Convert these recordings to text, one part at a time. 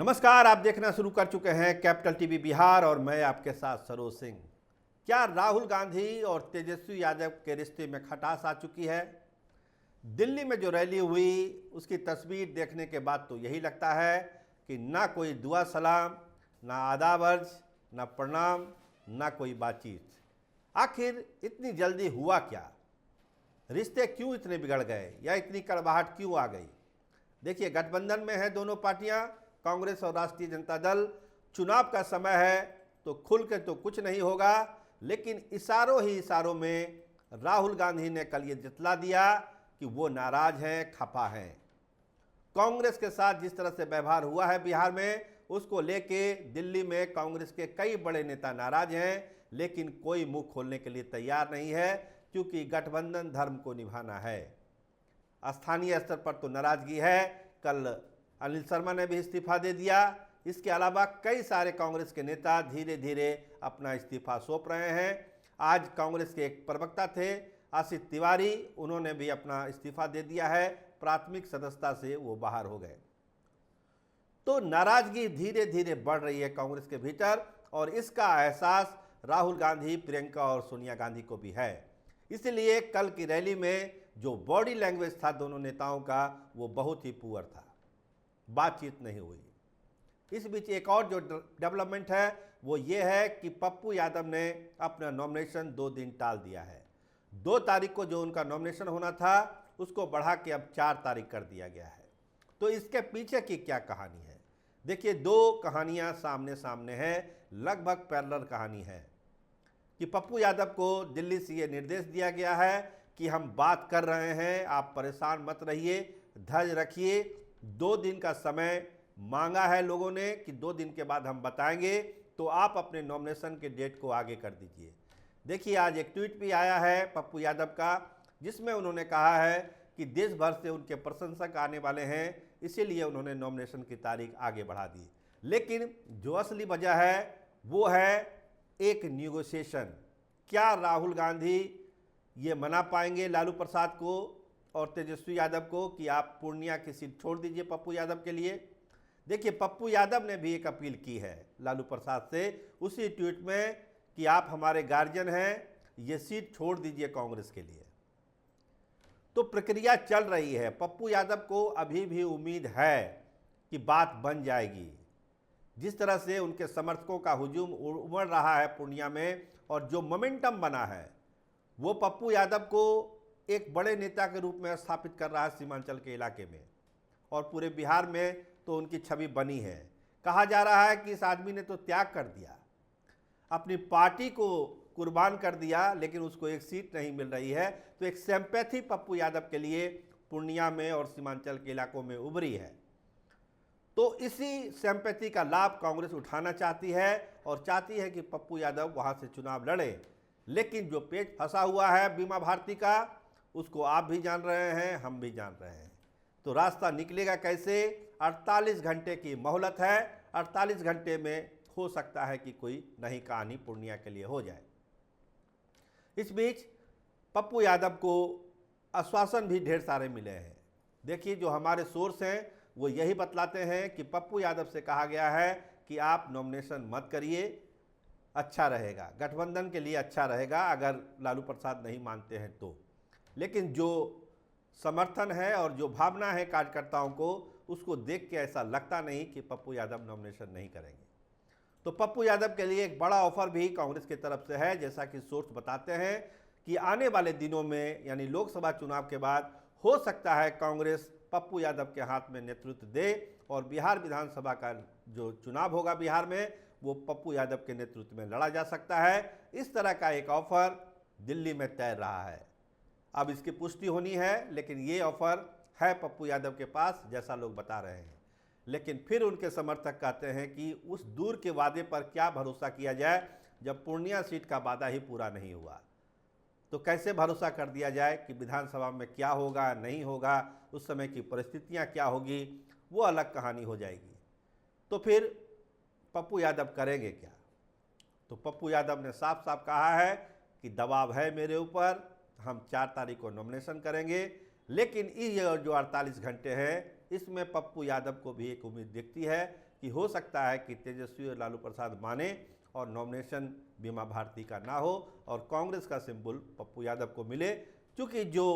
नमस्कार, आप देखना शुरू कर चुके हैं कैपिटल टीवी बिहार और मैं आपके साथ सरोज सिंह। क्या राहुल गांधी और तेजस्वी यादव के रिश्ते में खटास आ चुकी है? दिल्ली में जो रैली हुई उसकी तस्वीर देखने के बाद तो यही लगता है कि ना कोई दुआ सलाम, ना आदाब अर्ज, ना प्रणाम, ना कोई बातचीत। आखिर इतनी जल्दी हुआ क्या? रिश्ते क्यों इतने बिगड़ गए या इतनी कड़वाहट क्यों आ गई? देखिए, गठबंधन में है दोनों पार्टियां, कांग्रेस और राष्ट्रीय जनता दल। चुनाव का समय है तो खुल के तो कुछ नहीं होगा, लेकिन इशारों ही इशारों में राहुल गांधी ने कल ये जतला दिया कि वो नाराज हैं, खफा हैं। कांग्रेस के साथ जिस तरह से व्यवहार हुआ है बिहार में, उसको लेके दिल्ली में कांग्रेस के कई बड़े नेता नाराज हैं, लेकिन कोई मुंह खोलने के लिए तैयार नहीं है, क्योंकि गठबंधन धर्म को निभाना है। स्थानीय स्तर पर तो नाराजगी है। कल अनिल शर्मा ने भी इस्तीफा दे दिया। इसके अलावा कई सारे कांग्रेस के नेता धीरे धीरे अपना इस्तीफा सौंप रहे हैं। आज कांग्रेस के एक प्रवक्ता थे आशीष तिवारी, उन्होंने भी अपना इस्तीफा दे दिया है। प्राथमिक सदस्यता से वो बाहर हो गए। तो नाराजगी धीरे धीरे बढ़ रही है कांग्रेस के भीतर, और इसका एहसास राहुल गांधी, प्रियंका और सोनिया गांधी को भी है। इसलिए कल की रैली में जो बॉडी लैंग्वेज था दोनों नेताओं का, वो बहुत ही पुअर था। बातचीत नहीं हुई। इस बीच एक और जो डेवलपमेंट है वो ये है कि पप्पू यादव ने अपना नॉमिनेशन 2 दिन टाल दिया है। 2 तारीख को जो उनका नॉमिनेशन होना था उसको बढ़ा के अब 4 तारीख कर दिया गया है। तो इसके पीछे की क्या कहानी है? देखिए, 2 कहानियां सामने सामने हैं, लगभग पैरेलल कहानी है कि पप्पू यादव को दिल्ली से ये निर्देश दिया गया है कि हम बात कर रहे हैं, आप परेशान मत रहिए, धैर्य रखिए। 2 दिन का समय मांगा है लोगों ने कि 2 दिन के बाद हम बताएंगे, तो आप अपने नॉमिनेशन के डेट को आगे कर दीजिए। देखिए, आज एक ट्वीट भी आया है पप्पू यादव का, जिसमें उन्होंने कहा है कि देश भर से उनके प्रशंसक आने वाले हैं, इसीलिए उन्होंने नॉमिनेशन की तारीख आगे बढ़ा दी। लेकिन जो असली वजह है वो है एक निगोशिएशन। क्या राहुल गांधी ये मना पाएंगे लालू प्रसाद को और तेजस्वी यादव को कि आप पूर्णिया की सीट छोड़ दीजिए पप्पू यादव के लिए? देखिए, पप्पू यादव ने भी एक अपील की है लालू प्रसाद से उसी ट्वीट में कि आप हमारे गार्जियन हैं, ये सीट छोड़ दीजिए कांग्रेस के लिए। तो प्रक्रिया चल रही है। पप्पू यादव को अभी भी उम्मीद है कि बात बन जाएगी। जिस तरह से उनके समर्थकों का हुजूम उमड़ रहा है पूर्णिया में, और जो मोमेंटम बना है वो पप्पू यादव को एक बड़े नेता के रूप में स्थापित कर रहा है सीमांचल के इलाके में, और पूरे बिहार में तो उनकी छवि बनी है। कहा जा रहा है कि इस आदमी ने तो त्याग कर दिया, अपनी पार्टी को कुर्बान कर दिया, लेकिन उसको एक सीट नहीं मिल रही है। तो एक सिंपैथी पप्पू यादव के लिए पूर्णिया में और सीमांचल के इलाकों में उभरी है। तो इसी सिंपैथी का लाभ कांग्रेस उठाना चाहती है और चाहती है कि पप्पू यादव वहां से चुनाव लड़े। लेकिन जो पेच फंसा हुआ है बीमा भारती का, उसको आप भी जान रहे हैं, हम भी जान रहे हैं। तो रास्ता निकलेगा कैसे? 48 घंटे की मोहलत है। 48 घंटे में हो सकता है कि कोई नई कहानी पूर्णिया के लिए हो जाए। इस बीच पप्पू यादव को आश्वासन भी ढेर सारे मिले हैं। देखिए, जो हमारे सोर्स हैं वो यही बतलाते हैं कि पप्पू यादव से कहा गया है कि आप नॉमिनेशन मत करिए, अच्छा रहेगा, गठबंधन के लिए अच्छा रहेगा अगर लालू प्रसाद नहीं मानते हैं तो। लेकिन जो समर्थन है और जो भावना है कार्यकर्ताओं को, उसको देख के ऐसा लगता नहीं कि पप्पू यादव नॉमिनेशन नहीं करेंगे। तो पप्पू यादव के लिए एक बड़ा ऑफर भी कांग्रेस की तरफ से है। जैसा कि सोर्स बताते हैं कि आने वाले दिनों में, यानी लोकसभा चुनाव के बाद, हो सकता है कांग्रेस पप्पू यादव के हाथ में नेतृत्व दे और बिहार विधानसभा का जो चुनाव होगा बिहार में, वो पप्पू यादव के नेतृत्व में लड़ा जा सकता है। इस तरह का एक ऑफर दिल्ली में तैर रहा है। अब इसकी पुष्टि होनी है, लेकिन ये ऑफर है पप्पू यादव के पास, जैसा लोग बता रहे हैं। लेकिन फिर उनके समर्थक कहते हैं कि उस दूर के वादे पर क्या भरोसा किया जाए जब पूर्णिया सीट का वादा ही पूरा नहीं हुआ। तो कैसे भरोसा कर दिया जाए कि विधानसभा में क्या होगा, नहीं होगा, उस समय की परिस्थितियां क्या होगी, वो अलग कहानी हो जाएगी। तो फिर पप्पू यादव करेंगे क्या? तो पप्पू यादव ने साफ साफ कहा है कि दबाव है मेरे ऊपर, हम 4 तारीख को नॉमिनेशन करेंगे। लेकिन ये जो 48 घंटे हैं, इसमें पप्पू यादव को भी एक उम्मीद दिखती है कि हो सकता है कि तेजस्वी और लालू प्रसाद माने और नॉमिनेशन बीमा भारती का ना हो और कांग्रेस का सिंबल पप्पू यादव को मिले, क्योंकि जो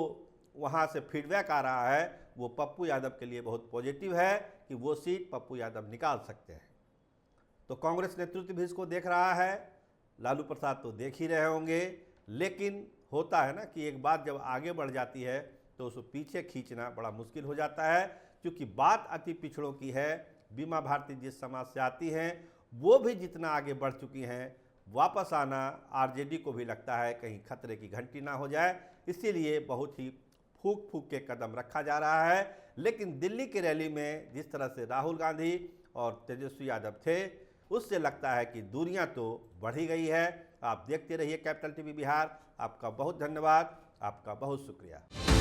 वहाँ से फीडबैक आ रहा है वो पप्पू यादव के लिए बहुत पॉजिटिव है कि वो सीट पप्पू यादव निकाल सकते हैं। तो कांग्रेस नेतृत्व भी इसको देख रहा है, लालू प्रसाद तो देख ही रहे होंगे, लेकिन होता है ना कि एक बात जब आगे बढ़ जाती है तो उसको पीछे खींचना बड़ा मुश्किल हो जाता है, क्योंकि बात अति पिछड़ों की है। बीमा भारती जिस समाज से आती हैं वो भी जितना आगे बढ़ चुकी हैं, वापस आना आरजेडी को भी लगता है कहीं खतरे की घंटी ना हो जाए, इसीलिए बहुत ही फूक फूक के कदम रखा जा रहा है। लेकिन दिल्ली की रैली में जिस तरह से राहुल गांधी और तेजस्वी यादव थे, उससे लगता है कि दूरियां तो बढ़ ही गई है। आप देखते रहिए कैपिटल टीवी बिहार। आपका बहुत धन्यवाद, आपका बहुत शुक्रिया।